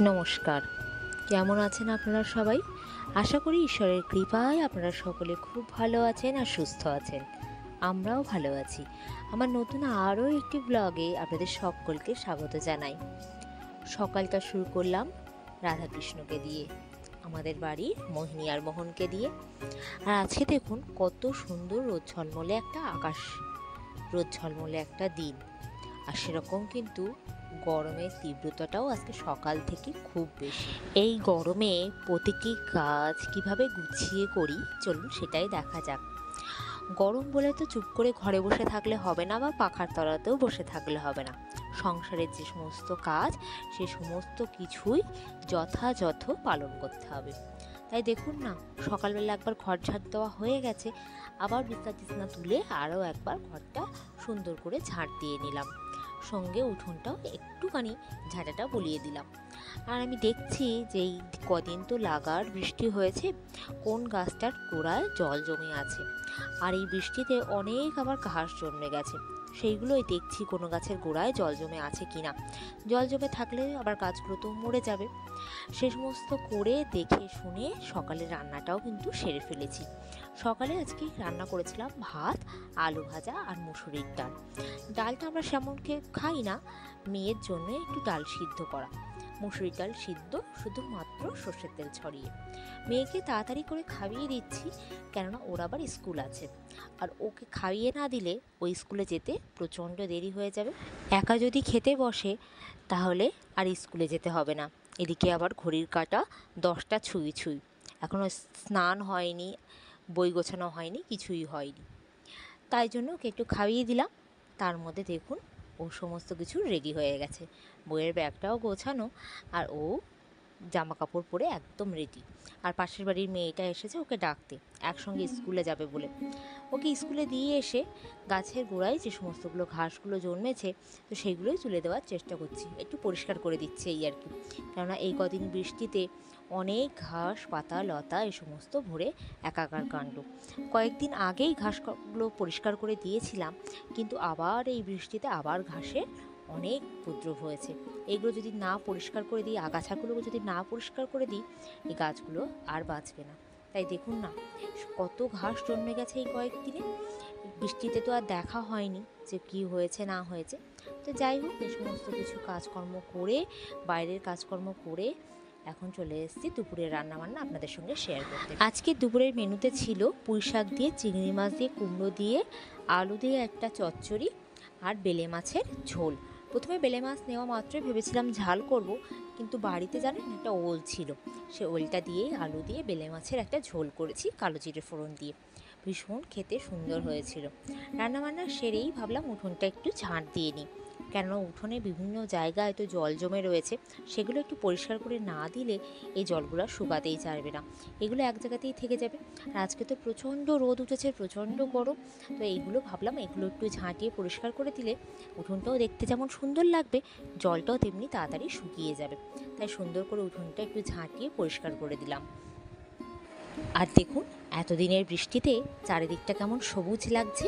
নমস্কার। কেমন আছেন আপনারা সবাই? আশা করি ঈশ্বরের কৃপায় আপনারা সকলে খুব ভালো আছেন আর সুস্থ আছেন। আমরাও ভালো আছি। আমার নতুন আরও একটি ব্লগে আপনাদের সকলকে স্বাগত জানাই। সকালটা শুরু করলাম রাধাকৃষ্ণকে দিয়ে, আমাদের বাড়ির মোহিনী আর মোহনকে দিয়ে। আর আজকে দেখুন কত সুন্দর রোদ ঝলমলে একটা আকাশ, রোদ ঝলমলে একটা দিন। আর সেরকম কিন্তু গরমের তীব্রতাটাও আজকে সকাল থেকে খুব বেশি। এই গরমে প্রতিটি কাজ কিভাবে গুছিয়ে করি চলুন সেটাই দেখা যাক। গরম বলে তো চুপ করে ঘরে বসে থাকলে হবে না, বা পাখার তলাতেও বসে থাকলে হবে না। সংসারের যে সমস্ত কাজ সে সমস্ত কিছুই যথাযথ পালন করতে হবে। তাই দেখুন না, সকালবেলা একবার ঘর ঝাড় দেওয়া হয়ে গেছে, আবার বিছনা টিছনা তুলে আরও একবার ঘরটা সুন্দর করে ঝাড় দিয়ে নিলাম। সঙ্গে উঠোনটাও একটুখানি ঝাঁটাটা বলিয়ে দিলাম। আর আমি দেখছি যে এই কদিন তো লাগার বৃষ্টি হয়েছে, কোন গাছটার গোড়ায় জল জমে আছে। আর এই বৃষ্টিতে অনেক আবার ঘাস জন্মে গেছে, সেইগুলোই দেখছি কোনো গাছের গোড়ায় জল জমে আছে কিনা। জল জমে থাকলে আবার গাছগুলো তো মরে যাবে। সে সমস্ত করে দেখে শুনে সকালে রান্নাটাও কিন্তু সেরে ফেলেছি। সকালে আজকে রান্না করেছিলাম ভাত, আলু ভাজা আর মুসুরির ডাল। ডালটা আমরা সেমনকে খাই না, মেয়ের জন্য একটু ডাল সিদ্ধ করা, মুসুরির ডাল সিদ্ধ শুধুমাত্র সর্ষের তেল ছড়িয়ে। মেয়েকে তাড়াতাড়ি করে খাইয়ে দিচ্ছি, কেননা ওর আবার স্কুল আছে। আর ওকে খাইয়ে না দিলে ওই স্কুলে যেতে প্রচণ্ড দেরি হয়ে যাবে। একা যদি খেতে বসে তাহলে আর স্কুলে যেতে হবে না। এদিকে আবার ঘড়ির কাঁটা 10টা ছুঁই ছুঁই, এখনও স্নান হয়নি, বই গোছানো হয়নি, কিছুই হয়নি। তাই জন্য ওকে একটু খাইয়ে দিলাম। তার মধ্যে দেখুন ও সমস্ত কিছু রেডি হয়ে গেছে, বইয়ের ব্যাগটাও গোছানো, আর ও জামা কাপড় পরে একদম রেডি। আর পাশের বাড়ির মেয়েটা এসেছে ওকে ডাকতে, একসঙ্গে স্কুলে যাবে বলে। ওকে স্কুলে দিয়ে এসে গাছের গোড়ায় যে সমস্তগুলো ঘাসগুলো জন্মেছে, তো সেইগুলোই তুলে দেওয়ার চেষ্টা করছি, একটু পরিষ্কার করে দিচ্ছে এই আর কি। কেননা এই কদিন বৃষ্টিতে অনেক ঘাস পাতা লতা এ সমস্ত ভরে একাকার কাণ্ড। কয়েকদিন আগেই ঘাসগুলো পরিষ্কার করে দিয়েছিলাম, কিন্তু আবার এই বৃষ্টিতে আবার ঘাসের অনেক উপদ্রব হয়েছে। এগুলো যদি না পরিষ্কার করে দিই, আগাছাগুলো যদি না পরিষ্কার করে দিই, এই গাছগুলো আর বাঁচবে না। তাই দেখুন না কত ঘাস জন্মে গেছে এই কয়েকদিনে। বৃষ্টিতে তো আর দেখা হয়নি যে কি হয়েছে না হয়েছে। তো যাই হোক, এই সমস্ত কিছু কাজকর্ম করে, বাইরের কাজকর্ম করে এখন চলে এসেছি দুপুরের রান্নাবান্না আপনাদের সঙ্গে শেয়ার করতে। আজকে দুপুরের মেনুতে ছিল পুঁই শাক দিয়ে, চিংড়ি মাছ দিয়ে, কুমড়ো দিয়ে, আলু দিয়ে একটা চচ্চড়ি আর বেলে মাছের ঝোল। প্রথমে বেলে মাছ নেওয়া মাত্রই ভেবেছিলাম ঝাল করব, কিন্তু বাড়িতে জানেন একটা ওল ছিল, সে ওলটা দিয়ে আলু দিয়ে বেলে মাছের একটা ঝোল করেছি কালো জিরে ফোড়ন দিয়ে। ভীষণ খেতে সুন্দর হয়েছিল। রান্নাবান্না সেরেই ভাবলাম উঠোনটা একটু ঝাঁট দিয়ে নিই, কেননা উঠোনে বিভিন্ন জায়গায় তো জল জমে রয়েছে, সেগুলো একটু পরিষ্কার করে না দিলে এই জলগুলো শুকাতেই চাইবে না, এগুলো এক জায়গাতেই থেকে যাবে। আর আজকে তো প্রচণ্ড রোদ উঠেছে, প্রচণ্ড গরম। তো এইগুলো ভাবলাম এগুলো একটু ঝাঁটিয়ে পরিষ্কার করে দিলে উঠোনটাও দেখতে যেমন সুন্দর লাগবে, জলটাও তেমনি তাড়াতাড়ি শুকিয়ে যাবে। তাই সুন্দর করে উঠোনটা একটু ঝাঁটিয়ে পরিষ্কার করে দিলাম। আর দেখুন এতদিনের বৃষ্টিতে চারিদিকটা কেমন সবুজ লাগছে।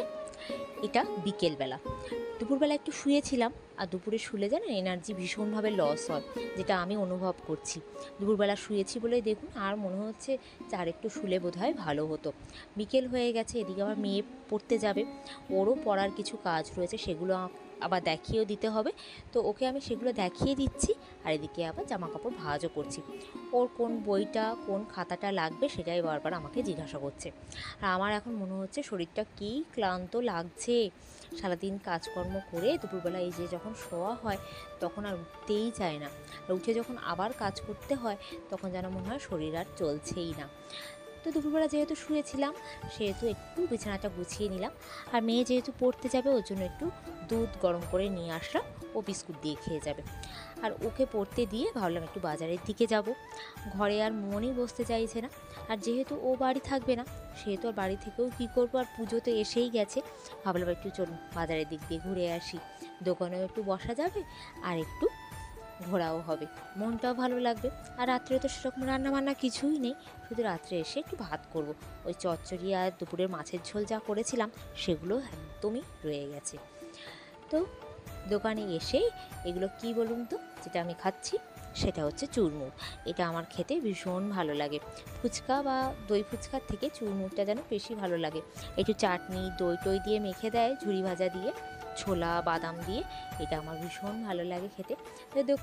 এটা বিকেলবেলা, দুপুরবেলা একটু শুয়েছিলাম, আর দুপুরে শুলে জানেন এনার্জি ভীষণভাবে লস হয়, যেটা আমি অনুভব করছি। দুপুরবেলা শুয়েছি বলে দেখুন আর মনে হচ্ছে যে আর একটু শুলে বোধহয় ভালো হতো। বিকেল হয়ে গেছে, এদিকে আবার মেয়ে পড়তে যাবে, ওরও পড়ার কিছু কাজ রয়েছে, সেগুলো আবার দেখিয়েও দিতে হবে। তো ওকে আমি সেগুলো দেখিয়ে দিচ্ছি, আর এদিকে আবার জামা কাপড় ভাঁজও করছি। ওর কোন বইটা কোন খাতাটা লাগবে সেটাই বারবার আমাকে জিজ্ঞাসা করছে। আর আমার এখন মনে হচ্ছে শরীরটা কী ক্লান্ত লাগছে, সারাদিন কাজকর্ম করে দুপুরবেলা এই যে যখন শোয়া হয় তখন আর উঠতেই চায় না, আর উঠে যখন আবার কাজ করতে হয় তখন যেন মনে হয় শরীর আর চলছেই না। তো দুপুরবেলা যেহেতু শুয়েছিলাম সেহেতু একটু বিছানাটা গুছিয়ে নিলাম। আর মেয়ে যেহেতু পড়তে যাবে ওর জন্য একটু দুধ গরম করে নিয়ে আসলাম, ও বিস্কুট দিয়ে খেয়ে যাবে। আর ওকে পড়তে দিয়ে ভাবলাম একটু বাজারের দিকে যাব। ঘরে আর মনই বসতে চাইছে না, আর যেহেতু ও বাড়ি থাকবে না সেহেতু আর বাড়ি থেকেও কী করবো, আর পুজো তো এসেই গেছে, ভাবলাম একটু চলুন বাজারের দিক দিয়ে ঘুরে আসি, দোকানেও একটু বসা যাবে আর একটু ঘোরাও হবে, মনটাও ভালো লাগবে। আর রাত্রে তো সেরকম রান্নাবান্না কিছুই নেই, শুধু রাত্রে এসে একটু ভাত করব। ওই চচ্চড়ি আর দুপুরের মাছের ঝোল যা করেছিলাম সেগুলো একদমই রয়ে গেছে। তো দোকানে এসে এগুলো কি বলুন তো, যেটা আমি খাচ্ছি সেটা হচ্ছে চুরমুর। এটা আমার খেতে ভীষণ ভালো লাগে। ফুচকা বা দই ফুচকার থেকে চুরমুরটা যেন বেশি ভালো লাগে। একটু চাটনি দই টই দিয়ে মেখে দেয়, ঝুরি ভাজা দিয়ে, ছোলা বাদাম দিয়ে। এটা আমার ভীষণ ভালো লাগে খেতে। তো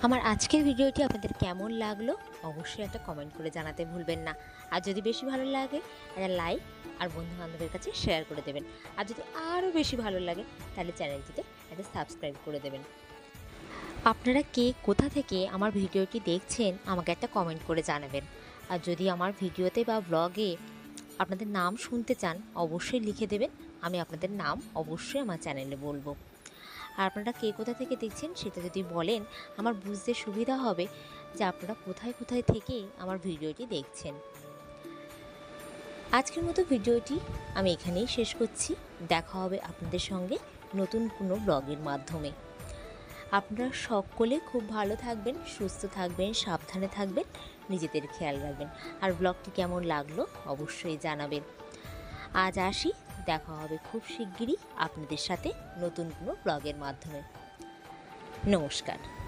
আমার আজকের ভিডিওটি আপনাদের কেমন লাগলো অবশ্যই একটা কমেন্ট করে জানাতে ভুলবেন না। আর যদি বেশি ভালো লাগে একটা লাইক আর বন্ধুবান্ধবের কাছে শেয়ার করে দেবেন। আর যদি আরও বেশি ভালো লাগে তাহলে চ্যানেলটিতে একটা সাবস্ক্রাইব করে দেবেন। আপনারা কে কোথা থেকে আমার ভিডিওটি দেখছেন আমাকে একটা কমেন্ট করে জানাবেন। আর যদি আমার ভিডিওতে বা ব্লগে আপনাদের নাম শুনতে চান অবশ্যই লিখে দেবেন, আমি আপনাদের নাম অবশ্যই আমার চ্যানেলে বলবো। আর আপনারা কে কোথা থেকে দেখছেন সেটা যদি বলেন আমার বুঝতে সুবিধা হবে যে আপনারা কোথায় কোথায় থেকে আমার ভিডিওটি দেখছেন। আজকের মতো ভিডিওটি আমি এখানেই শেষ করছি। দেখা হবে আপনাদের সঙ্গে নতুন কোনো ব্লগের মাধ্যমে। আপনারা সকলে খুব ভালো থাকবেন, সুস্থ থাকবেন, সাবধানে থাকবেন, নিজেদের খেয়াল রাখবেন। আর ব্লগটি কেমন লাগলো অবশ্যই জানাবেন। আজ আসি, দেখা হবে খুব শিগগিরই আপনাদের সাথে নতুন কোনো ব্লগের মাধ্যমে। নমস্কার।